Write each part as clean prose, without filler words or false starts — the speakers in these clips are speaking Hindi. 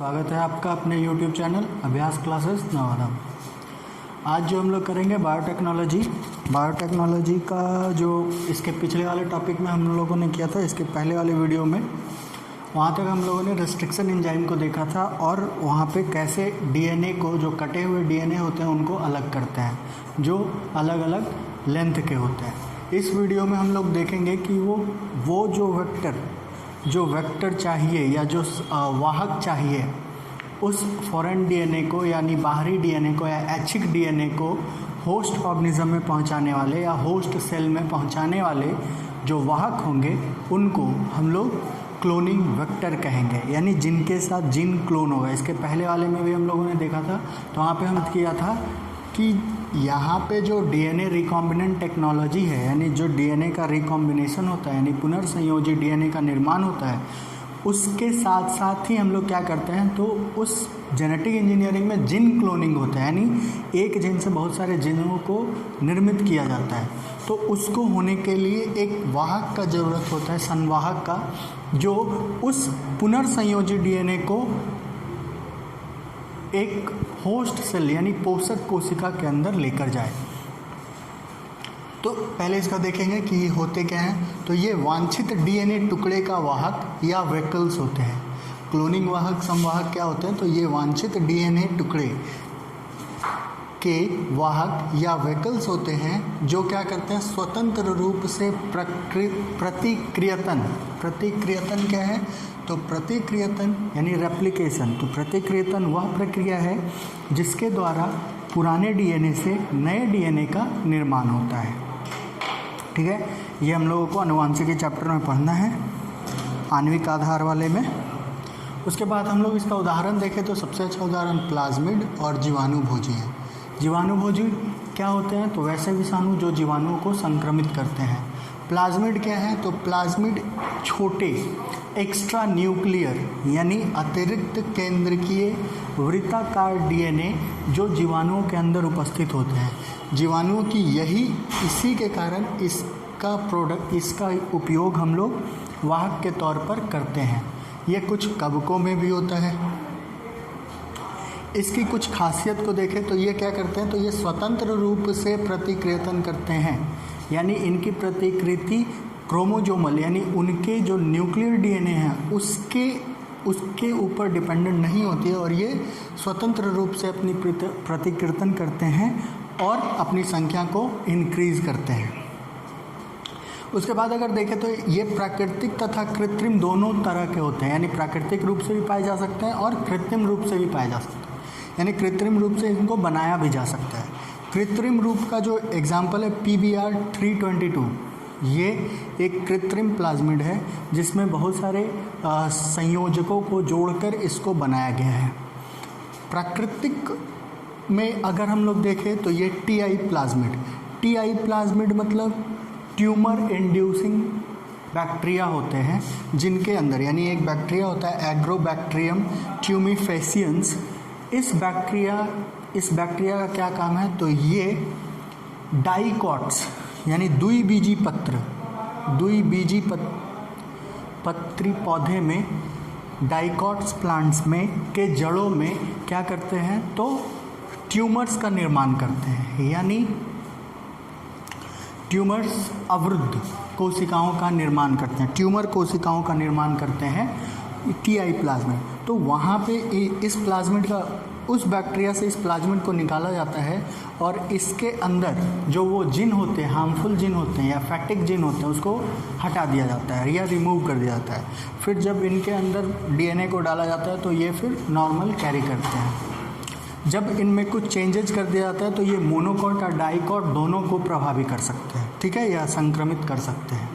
स्वागत है आपका अपने YouTube चैनल अभ्यास क्लासेस नवादा। आज जो हम लोग करेंगे बायोटेक्नोलॉजी का जो इसके पिछले वाले टॉपिक में हम लोगों ने किया था, इसके पहले वाले वीडियो में वहाँ तक हम लोगों ने रेस्ट्रिक्शन एंजाइम को देखा था और वहाँ पे कैसे डीएनए को, जो कटे हुए डीएनए होते हैं उनको अलग करते हैं, जो अलग अलग लेंथ के होते हैं। इस वीडियो में हम लोग देखेंगे कि वो जो वेक्टर चाहिए या जो वाहक चाहिए उस फॉरेन डीएनए को यानी बाहरी डीएनए को या ऐच्छिक डीएनए को होस्ट ऑर्गेनिज्म में पहुंचाने वाले या होस्ट सेल में पहुंचाने वाले जो वाहक होंगे उनको हम लोग क्लोनिंग वेक्टर कहेंगे, यानी जिनके साथ जीन क्लोन होगा। इसके पहले वाले में भी हम लोगों ने देखा था, तो वहाँ पे हम किया था कि यहाँ पे जो डीएनए रिकॉम्बिनेंट टेक्नोलॉजी है, यानी जो डीएनए का रिकॉम्बिनेशन होता है यानी पुनर्संयोजी डीएनए का निर्माण होता है, उसके साथ साथ ही हम लोग क्या करते हैं, तो उस जेनेटिक इंजीनियरिंग में जीन क्लोनिंग होता है, यानी एक जीन से बहुत सारे जीनों को निर्मित किया जाता है। तो उसको होने के लिए एक वाहक का ज़रूरत होता है, संवाहक का, जो उस पुनर्संयोजी डीएनए को एक होस्ट सेल यानी पोषक कोशिका के अंदर लेकर जाए। तो पहले इसका देखेंगे कि ये होते क्या हैं। तो ये वांछित डीएनए टुकड़े का वाहक या वेकल्स होते हैं। क्लोनिंग वाहक संवाहक क्या होते हैं, तो ये वांछित डीएनए टुकड़े के वाहक या वेकल्स होते हैं जो क्या करते हैं, स्वतंत्र रूप से प्रतिक्रियतन क्या है, तो प्रतिक्रियतन यानी रेप्लिकेशन। तो प्रतिक्रियतन वह प्रक्रिया है जिसके द्वारा पुराने डीएनए से नए डीएनए का निर्माण होता है। ठीक है, ये हम लोगों को आनुवांशिक के चैप्टर में पढ़ना है, आणविक आधार वाले में। उसके बाद हम लोग इसका उदाहरण देखें तो सबसे अच्छा उदाहरण प्लाज्मिड और जीवाणुभोजी है। जीवाणुभोजी क्या होते हैं, तो वैसे विषाणु जो जीवाणुओं को संक्रमित करते हैं। प्लाज्मिड क्या है, तो प्लाज्मिड छोटे एक्स्ट्रा न्यूक्लियर यानी अतिरिक्त केंद्रकीय वृत्ताकार डीएनए जो जीवाणुओं के अंदर उपस्थित होते हैं। जीवाणुओं की इसी के कारण इसका उपयोग हम लोग वाहक के तौर पर करते हैं। ये कुछ कवकों में भी होता है। इसकी कुछ खासियत को देखें तो ये क्या करते हैं, तो ये स्वतंत्र रूप से प्रतिक्रियतन करते हैं, यानी इनकी प्रतिकृति क्रोमोजोमल यानी उनके जो न्यूक्लियर डीएनए हैं उसके ऊपर डिपेंडेंट नहीं होती है और ये स्वतंत्र रूप से अपनी प्रतिकृतन करते हैं और अपनी संख्या को इंक्रीज करते हैं। उसके बाद अगर देखें तो ये प्राकृतिक तथा कृत्रिम दोनों तरह के होते हैं, यानी प्राकृतिक रूप से भी पाए जा सकते हैं और कृत्रिम रूप से भी पाए जा सकते हैं, यानी कृत्रिम रूप से इनको बनाया भी जा सकता है। कृत्रिम रूप का जो एग्जाम्पल है PBr 322, ये एक कृत्रिम प्लाज्मिड है जिसमें बहुत सारे संयोजकों को जोड़कर इसको बनाया गया है। प्राकृतिक में अगर हम लोग देखें तो ये TI प्लाज्मिड मतलब ट्यूमर इंड्यूसिंग बैक्टीरिया होते हैं, जिनके अंदर यानी एक बैक्टीरिया होता है एग्रोबैक्टीरियम ट्यूमिफेसियंस। इस बैक्टीरिया का क्या काम है, तो ये डाइकॉट्स यानी द्विबीजी पत्री पौधे में डाइकॉट्स प्लांट्स में के जड़ों में क्या करते हैं, तो ट्यूमर्स का निर्माण करते हैं, यानी ट्यूमर्स अवरुद्ध कोशिकाओं का निर्माण करते हैं, ट्यूमर कोशिकाओं का निर्माण करते हैं TI प्लाज्मिड। तो वहाँ पे इस प्लाज्मिड का उस बैक्टीरिया से इस प्लाज्मिड को निकाला जाता है और इसके अंदर जो वो जीन होते हैं, हार्मफुल जीन होते हैं या फैक्टिक जीन होते हैं, उसको हटा दिया जाता है या रिमूव कर दिया जाता है। फिर जब इनके अंदर डीएनए को डाला जाता है तो ये फिर नॉर्मल कैरी करते हैं। जब इनमें कुछ चेंजेज कर दिया जाता है तो ये मोनोकॉट और डाइकॉट दोनों को प्रभावित कर सकते हैं, ठीक है, या संक्रमित कर सकते हैं।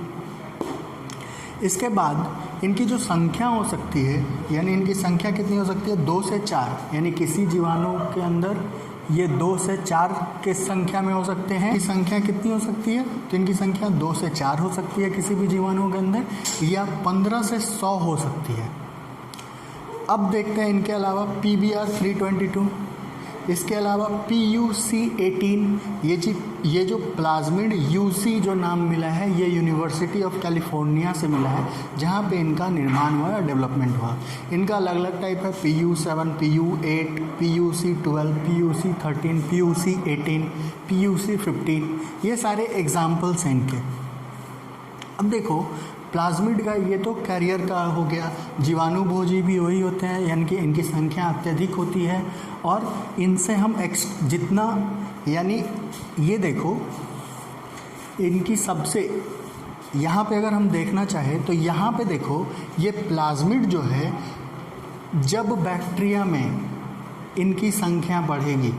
इसके बाद इनकी जो संख्या हो सकती है, यानी इनकी संख्या कितनी हो सकती है, 2 से 4, यानी किसी जीवाणु के अंदर ये 2 से 4 के संख्या में हो सकते हैं। इनकी संख्या कितनी हो सकती है, तो इनकी संख्या 2 से 4 हो सकती है किसी भी जीवाणु के अंदर, या 15 से 100 हो सकती है। अब देखते हैं इनके अलावा PBr 322। इसके अलावा PUC18 ये जो प्लाज्मिड UC जो नाम मिला है ये यूनिवर्सिटी ऑफ कैलिफोर्निया से मिला है, जहाँ पे इनका निर्माण हुआ या डेवलपमेंट हुआ। इनका अलग अलग टाइप है, PU7, PU8, PUC12, PUC13, PUC18, PUC15, ये सारे एग्जाम्पल्स हैं इनके। अब देखो प्लाज्मिड का ये तो कैरियर का हो गया, जीवाणुभोजी भी वही होते हैं, यानी कि इनकी संख्या अत्यधिक होती है और इनसे हम जितना, यानी ये देखो इनकी सबसे, यहाँ पे अगर हम देखना चाहें तो यहाँ पे देखो ये प्लाज्मिड जो है, जब बैक्टीरिया में इनकी संख्या बढ़ेगी,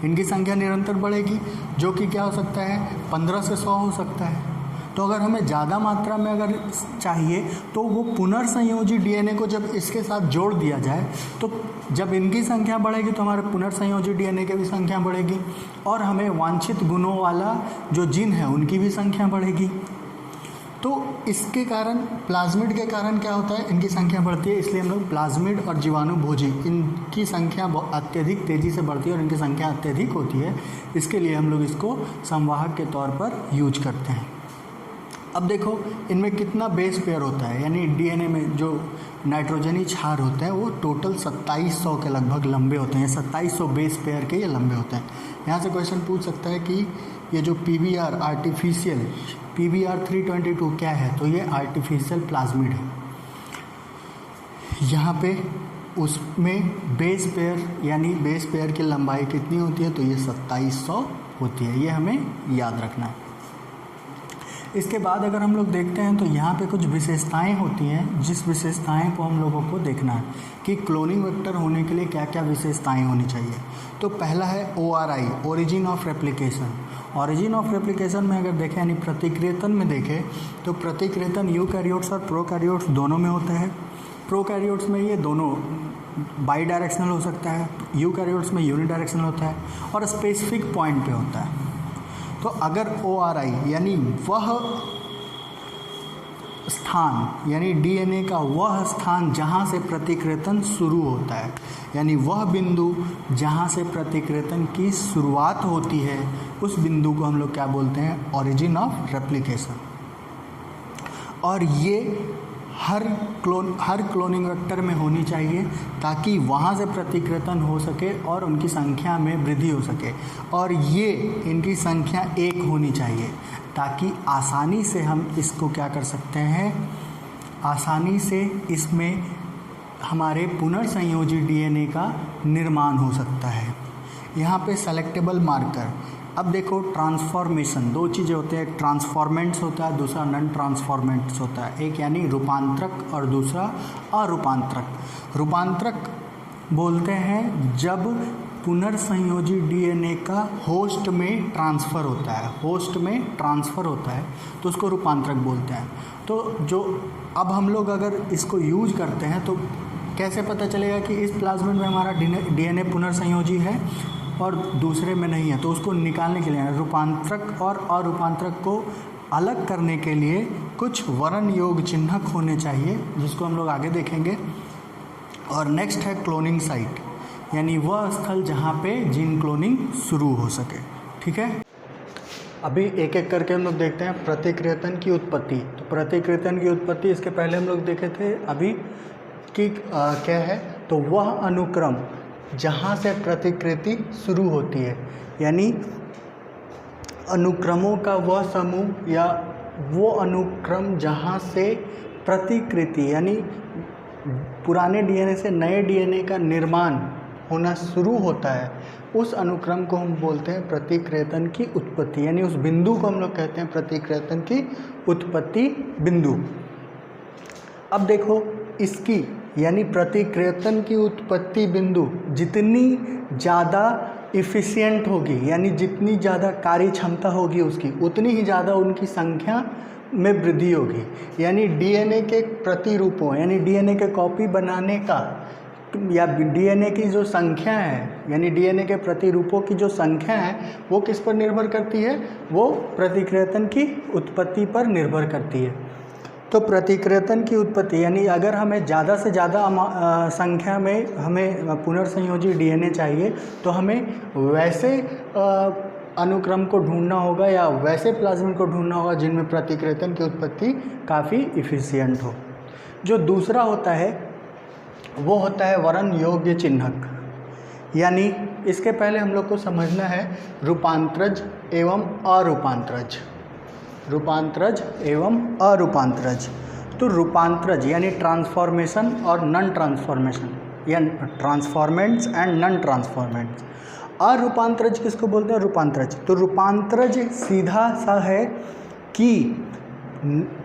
इनकी संख्या निरंतर बढ़ेगी, जो कि क्या हो सकता है 15 से 100 हो सकता है। तो अगर हमें ज़्यादा मात्रा में अगर चाहिए तो वो पुनर्संयोजी डीएनए को जब इसके साथ जोड़ दिया जाए, तो जब इनकी संख्या बढ़ेगी तो हमारे पुनर्संयोजी डीएनए की भी संख्या बढ़ेगी और हमें वांछित गुणों वाला जो जीन है उनकी भी संख्या बढ़ेगी। तो इसके कारण, प्लाज्मिड के कारण क्या होता है, इनकी संख्या बढ़ती है। इसलिए हम लोग प्लाज्मिड और जीवाणुभोजी इनकी संख्या अत्यधिक तेज़ी से बढ़ती है और इनकी संख्या अत्यधिक होती है, इसके लिए हम लोग इसको संवाहक के तौर पर यूज करते हैं। अब देखो इनमें कितना बेस पेयर होता है, यानी डीएनए में जो नाइट्रोजनी क्षार होते हैं वो टोटल 2700 के लगभग लंबे होते हैं। 2700 बेस पेयर के ये लंबे होते हैं। यहाँ से क्वेश्चन पूछ सकता है कि ये जो PBR आर्टिफिशियल PBR 322 क्या है, तो ये आर्टिफिशियल प्लाज्मिड है। यहाँ पे उसमें बेस पेयर, यानी बेस पेयर की लंबाई कितनी होती है, तो ये 2700 होती है, ये हमें याद रखना है। इसके बाद अगर हम लोग देखते हैं तो यहाँ पे कुछ विशेषताएं होती हैं, जिस विशेषताएं को हम लोगों को देखना है कि क्लोनिंग वेक्टर होने के लिए क्या क्या विशेषताएं होनी चाहिए। तो पहला है ORI, origin of replication. Origin of replication में अगर देखें, यानी प्रतिकृतन में देखें, तो प्रतिकृतन यूकैरियोट्स और प्रोकैरियोट्स दोनों में होता है। प्रोकैरियोट्स में ये दोनों बाई डायरेक्शनल हो सकता है, यूकैरियोट्स में यूनिडायरेक्शनल होता है और स्पेसिफिक पॉइंट पे होता है। तो अगर ORI यानी वह स्थान, यानी डीएनए का वह स्थान जहाँ से प्रतिकृतन शुरू होता है, यानी वह बिंदु जहाँ से प्रतिकृतन की शुरुआत होती है, उस बिंदु को हम लोग क्या बोलते हैं, ओरिजिन ऑफ रेप्लिकेशन। और ये हर क्लोनिंग वेक्टर में होनी चाहिए ताकि वहाँ से प्रतिकृतन हो सके और उनकी संख्या में वृद्धि हो सके। और ये इनकी संख्या 1 होनी चाहिए ताकि आसानी से हम इसको क्या कर सकते हैं, आसानी से इसमें हमारे पुनर्संयोजी डीएनए का निर्माण हो सकता है। यहाँ पे सेलेक्टेबल मार्कर, अब देखो ट्रांसफॉर्मेशन, 2 चीज़ें होते हैं, एक ट्रांसफॉर्मेंट्स होता है, दूसरा नॉन ट्रांसफॉर्मेंट्स होता है। एक यानी रूपांतरक और दूसरा अरूपांतरक। रूपांतरक बोलते हैं जब पुनर्संयोजी डीएनए का होस्ट में ट्रांसफ़र होता है, होस्ट में ट्रांसफ़र होता है तो उसको रूपांतरक बोलते हैं। तो जो अब हम लोग अगर इसको यूज करते हैं तो कैसे पता चलेगा कि इस प्लाज्मिड में हमारा डीएनए पुनर्संयोजी है और दूसरे में नहीं है, तो उसको निकालने के लिए रूपांतरक और अरूपांतरक को अलग करने के लिए कुछ वर्ण योग चिन्हक होने चाहिए, जिसको हम लोग आगे देखेंगे। और नेक्स्ट है क्लोनिंग साइट, यानी वह स्थल जहाँ पे जीन क्लोनिंग शुरू हो सके। ठीक है, अभी एक एक करके हम लोग देखते हैं प्रतिकृतन की उत्पत्ति। तो प्रतिकृतन की उत्पत्ति इसके पहले हम लोग देखे थे अभी कि क्या है, तो वह अनुक्रम जहाँ से प्रतिकृति शुरू होती है, यानी अनुक्रमों का वह समूह या वो अनुक्रम जहाँ से प्रतिकृति यानी पुराने डीएनए से नए डीएनए का निर्माण होना शुरू होता है, उस अनुक्रम को हम बोलते हैं प्रतिकृतन की उत्पत्ति, यानी उस बिंदु को हम लोग कहते हैं प्रतिकृतन की उत्पत्ति बिंदु। अब देखो इसकी यानी प्रतिकृतन की उत्पत्ति बिंदु जितनी ज़्यादा इफ़िशियंट होगी, यानी जितनी ज़्यादा कार्य क्षमता होगी उसकी, उतनी ही ज़्यादा उनकी संख्या में वृद्धि होगी। यानी डीएनए के प्रतिरूपों, यानी डीएनए के कॉपी बनाने का या डीएनए की जो संख्या है, यानी डीएनए के प्रतिरूपों की जो संख्या है वो किस पर निर्भर करती है, वो प्रतिकृतन की उत्पत्ति पर निर्भर करती है। तो प्रतिकृतन की उत्पत्ति यानी अगर हमें ज़्यादा से ज़्यादा संख्या में हमें पुनर्संयोजी डीएनए चाहिए तो हमें वैसे अनुक्रम को ढूंढना होगा या वैसे प्लाज्मिड को ढूंढना होगा जिनमें प्रतिकृतन की उत्पत्ति काफ़ी इफ़िशियंट हो। जो दूसरा होता है वो होता है वरण योग्य चिन्हक, यानी इसके पहले हम लोग को समझना है रूपांतरज एवं अरूपांतरज, रूपांतरज एवं अरूपांतरज। तो रूपांतरज यानी ट्रांसफॉर्मेशन और नॉन ट्रांसफॉर्मेशन, यानी ट्रांसफॉर्मेंट्स एंड नॉन ट्रांसफॉर्मेंट्स। अरूपांतरज किसको बोलते हैं? रूपांतरज। तो रूपांतरज सीधा सा है कि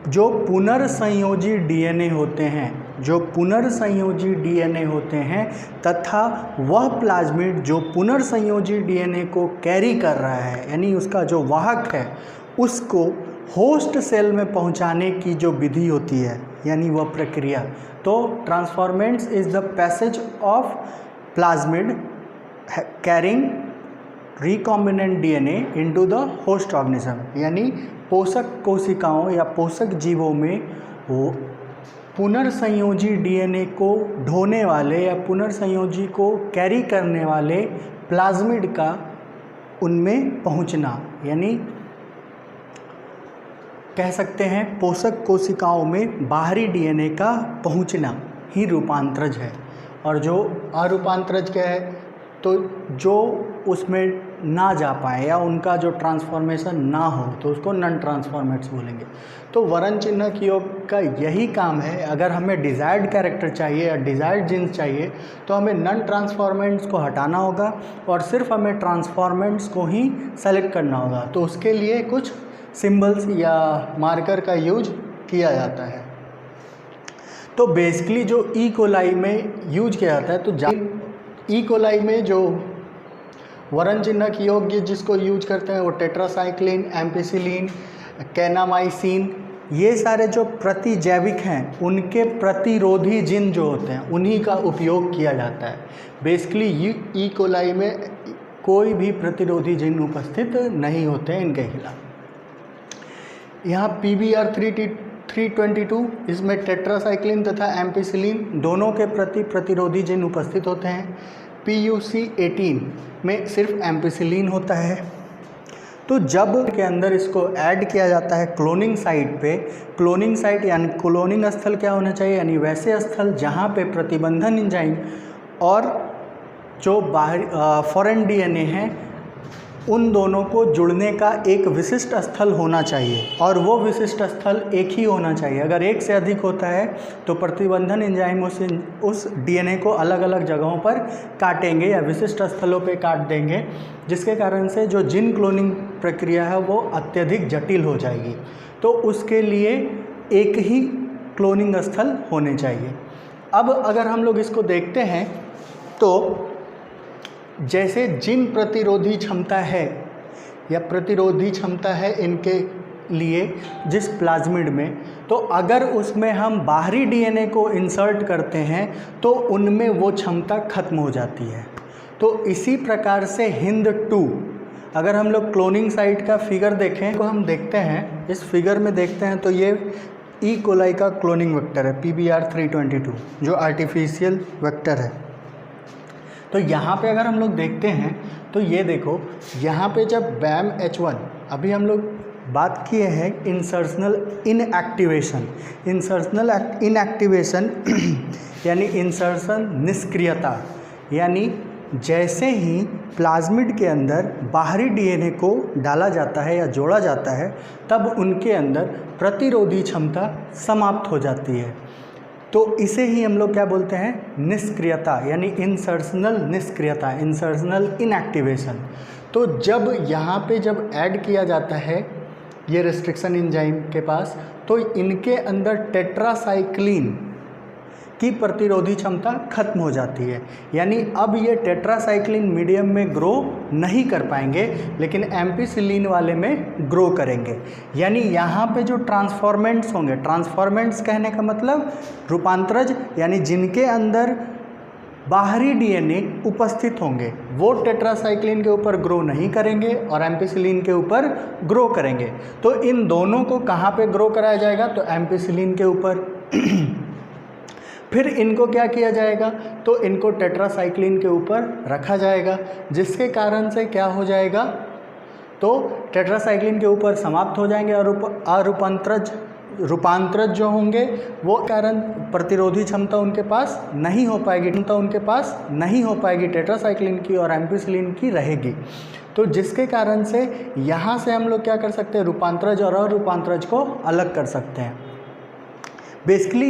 जो पुनर्संयोजी डीएनए होते हैं, जो पुनर्संयोजी डीएनए होते हैं तथा वह प्लाज्मिड जो पुनर्संयोजी डीएनए को कैरी कर रहा है, यानी उसका जो वाहक है, उसको होस्ट सेल में पहुंचाने की जो विधि होती है, यानी वह प्रक्रिया। तो transformants is the passage of plasmid carrying recombinant DNA into the host organism, यानी पोषक कोशिकाओं या पोषक जीवों में वो पुनर्संयोजी डीएनए को ढोने वाले या पुनर्संयोजी को कैरी करने वाले प्लाज्मिड का उनमें पहुंचना, यानी कह सकते हैं पोषक कोशिकाओं में बाहरी डीएनए का पहुंचना ही रूपांतरज है। और जो अरूपांतरज क्या है? तो जो उसमें ना जा पाए या उनका जो ट्रांसफॉर्मेशन ना हो तो उसको नॉन ट्रांसफॉर्मेट्स बोलेंगे। तो वरण चिन्हक योग का यही काम है, अगर हमें डिज़ायर्ड कैरेक्टर चाहिए या डिज़ायर्ड जीन्स चाहिए तो हमें नॉन ट्रांसफॉर्मेंट्स को हटाना होगा और सिर्फ हमें ट्रांसफॉर्मेंट्स को ही सेलेक्ट करना होगा। तो उसके लिए कुछ सिंबल्स या मार्कर का यूज किया जाता है। तो बेसिकली जो ई कोलाई में यूज किया जाता है, तो ई कोलाई में जो वरण चिन्हक योग्य जिसको यूज करते हैं वो टेट्रासाइक्लिन, एम्पिसिलिन, कैनामाइसिन, ये सारे जो प्रतिजैविक हैं उनके प्रतिरोधी जिन जो होते हैं उन्हीं का उपयोग किया जाता है। बेसिकली ई कोलाई में कोई भी प्रतिरोधी जिन उपस्थित नहीं होते हैं इनके खिलाफ। यहाँ PBR 322 इसमें टेट्रासाइक्लिन तथा एम्पिसिलिन दोनों के प्रति प्रतिरोधी जिन उपस्थित होते हैं। PUC 18 में सिर्फ एम्पिसिलिन होता है। तो जब के अंदर इसको ऐड किया जाता है क्लोनिंग साइट पे, क्लोनिंग साइट यानी क्लोनिंग स्थल क्या होना चाहिए? यानी वैसे स्थल जहाँ पे प्रतिबंधन एंजाइम और जो बाहरी फॉरेन डीएनए हैं उन दोनों को जुड़ने का एक विशिष्ट स्थल होना चाहिए, और वो विशिष्ट स्थल एक ही होना चाहिए। अगर एक से अधिक होता है तो प्रतिबंधन एंजाइम उस डीएनए को अलग अलग जगहों पर काटेंगे या विशिष्ट स्थलों पे काट देंगे, जिसके कारण से जो जिन क्लोनिंग प्रक्रिया है वो अत्यधिक जटिल हो जाएगी। तो उसके लिए एक ही क्लोनिंग स्थल होने चाहिए। अब अगर हम लोग इसको देखते हैं तो जैसे जिन प्रतिरोधी क्षमता है या प्रतिरोधी क्षमता है इनके लिए जिस प्लाज्मिड में, तो अगर उसमें हम बाहरी डीएनए को इंसर्ट करते हैं तो उनमें वो क्षमता खत्म हो जाती है। तो इसी प्रकार से हिंद 2, अगर हम लोग क्लोनिंग साइट का फिगर देखें तो हम देखते हैं, इस फिगर में देखते हैं तो ये ई कोलाई का क्लोनिंग वेक्टर है PBR 322 जो आर्टिफिशियल वेक्टर है। तो यहाँ पे अगर हम लोग देखते हैं तो ये देखो, यहाँ पे जब BAM H1, अभी हम लोग बात किए हैं इंसर्शनल इनएक्टिवेशन, इंसर्शनल इनएक्टिवेशन यानी इंसर्शन निष्क्रियता, यानी जैसे ही प्लाज्मिड के अंदर बाहरी डीएनए को डाला जाता है या जोड़ा जाता है तब उनके अंदर प्रतिरोधी क्षमता समाप्त हो जाती है। तो इसे ही हम लोग क्या बोलते हैं? निष्क्रियता, यानी इंसर्शनल निष्क्रियता, इंसर्शनल इनएक्टिवेशन। तो जब यहाँ पे जब ऐड किया जाता है ये रेस्ट्रिक्शन एंजाइम के पास, तो इनके अंदर टेट्रासाइक्लिन की प्रतिरोधी क्षमता खत्म हो जाती है, यानी अब ये टेट्रासाइक्लिन मीडियम में ग्रो नहीं कर पाएंगे लेकिन एम्पिसिलिन वाले में ग्रो करेंगे। यानी यहाँ पे जो ट्रांसफॉर्मेंट्स होंगे, ट्रांसफॉर्मेंट्स कहने का मतलब रूपांतरज, यानी जिनके अंदर बाहरी डीएनए उपस्थित होंगे, वो टेट्रासाइक्लिन के ऊपर ग्रो नहीं करेंगे और एम्पिसिलिन के ऊपर ग्रो करेंगे। तो इन दोनों को कहाँ पे ग्रो कराया जाएगा? तो एम्पिसिलिन के ऊपर। फिर इनको क्या किया जाएगा? तो इनको टेट्रासाइक्लिन के ऊपर रखा जाएगा, जिसके कारण से क्या हो जाएगा? तो टेट्रासाइक्लिन के ऊपर समाप्त हो जाएंगे और रूपांतरज जो होंगे वो कारण प्रतिरोधी क्षमता उनके पास नहीं हो पाएगी, टेट्रासाइक्लिन की और एम्पिसिलिन की रहेगी। तो जिसके कारण से यहाँ से हम लोग क्या कर सकते हैं? रूपांतरज और अरूपांतरज को अलग कर सकते हैं। बेसिकली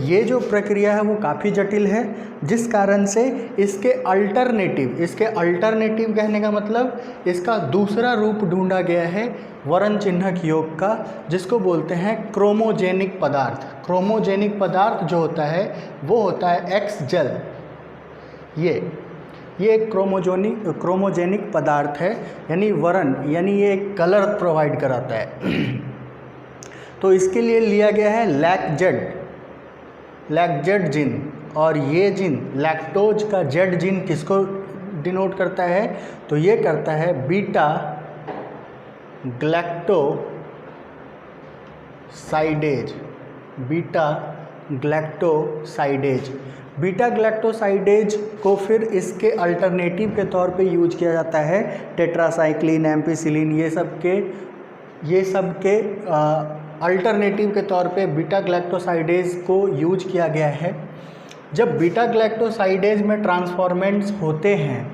ये जो प्रक्रिया है वो काफ़ी जटिल है, जिस कारण से इसके अल्टरनेटिव कहने का मतलब इसका दूसरा रूप ढूंढा गया है वर्ण चिन्हक योग का, जिसको बोलते हैं क्रोमोजेनिक पदार्थ। क्रोमोजेनिक पदार्थ जो होता है वो होता है एक्स जेल। ये एक क्रोमोजेनिक पदार्थ है, यानी वर्ण, यानी ये एक कलर प्रोवाइड कराता है। तो इसके लिए लिया गया है लैक्जेड जीन, और ये जीन लैक्टोज का जेड जीन किसको डिनोट करता है? तो ये करता है बीटा ग्लैक्टोसाइडेज। बीटा ग्लैक्टोसाइडेज को फिर इसके अल्टरनेटिव के तौर पे यूज किया जाता है। टेट्रासाइक्लिन, एम्पिसिलिन, ये सब के अल्टरनेटिव के तौर पे बीटा ग्लैक्टोसाइडेज को यूज किया गया है। जब बीटा ग्लैक्टोसाइडेज में ट्रांसफॉर्मेंट्स होते हैं,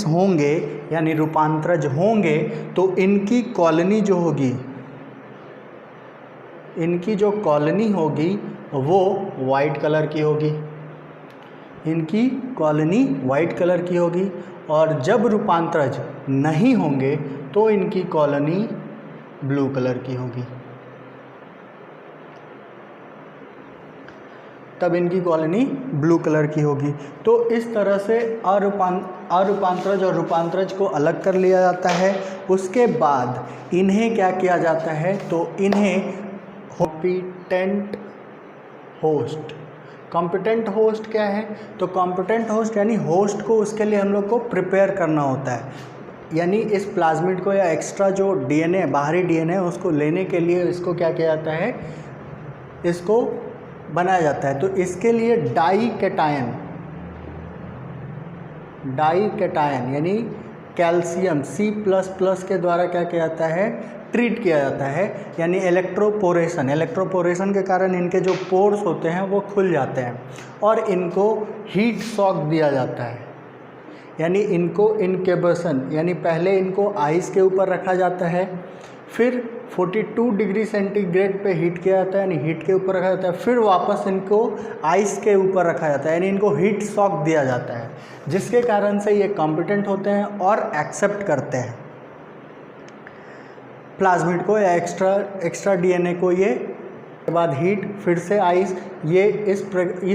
होंगे यानी रूपांतरज होंगे, तो इनकी कॉलोनी होगी वो वाइट कलर की होगी। और जब रूपांतरज नहीं होंगे तो इनकी कॉलोनी ब्लू कलर की होगी। तो इस तरह से अरूपांतरज और रूपांतरज को अलग कर लिया जाता है। उसके बाद इन्हें क्या किया जाता है? तो इन्हें कॉम्पिटेंट होस्ट क्या है? तो कॉम्पिटेंट होस्ट यानी होस्ट को, उसके लिए हम लोग को प्रिपेयर करना होता है, यानी इस प्लाज्मिड को या एक्स्ट्रा जो डीएनए, बाहरी डीएनए, उसको लेने के लिए इसको क्या किया जाता है? इसको बनाया जाता है। तो इसके लिए डाई कैटायन यानी कैल्शियम C++ के द्वारा क्या किया जाता है? ट्रीट किया जाता है, यानी इलेक्ट्रोपोरेशन के कारण इनके जो पोर्स होते हैं वो खुल जाते हैं और इनको हीट शॉक दिया जाता है, यानी इनको इनक्यूबेशन, यानी पहले इनको आइस के ऊपर रखा जाता है, फिर 42 डिग्री सेंटीग्रेड पे हीट किया जाता है, यानी हीट के ऊपर रखा जाता है, फिर वापस इनको आइस के ऊपर रखा जाता है, यानी इनको हीट शॉक दिया जाता है, जिसके कारण से ये कॉम्पिटेंट होते हैं और एक्सेप्ट करते हैं प्लाज्मिड को या एक्स्ट्रा डीएनए को। ये के बाद हीट, फिर से आइस, ये इस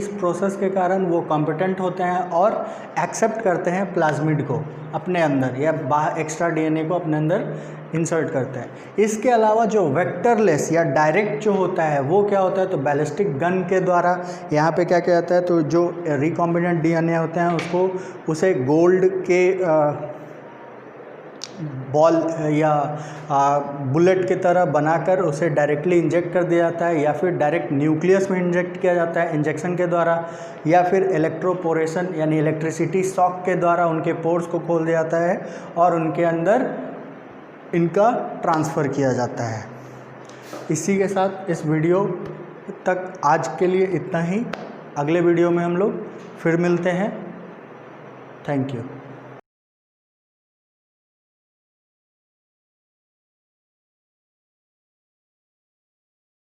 प्रोसेस के कारण वो कॉम्पिटेंट होते हैं और एक्सेप्ट करते हैं प्लाज्मिड को अपने अंदर, या बाहर एक्स्ट्रा डीएनए को अपने अंदर इंसर्ट करते हैं। इसके अलावा जो वेक्टरलेस या डायरेक्ट जो होता है वो क्या होता है? तो बैलिस्टिक गन के द्वारा यहाँ पे क्या किया जाता है? तो जो रिकॉम्बिनेंट डीएनए होते हैं उसे गोल्ड के बॉल या बुलेट की तरह बनाकर उसे डायरेक्टली इंजेक्ट कर दिया जाता है, या फिर डायरेक्ट न्यूक्लियस में इंजेक्ट किया जाता है इंजेक्शन के द्वारा, या फिर इलेक्ट्रोपोरेशन यानी इलेक्ट्रिसिटी शॉक के द्वारा उनके पोर्स को खोल दिया जाता है और उनके अंदर इनका ट्रांसफ़र किया जाता है। इसी के साथ इस वीडियो तक आज के लिए इतना ही। अगले वीडियो में हम लोग फिर मिलते हैं। Thank you.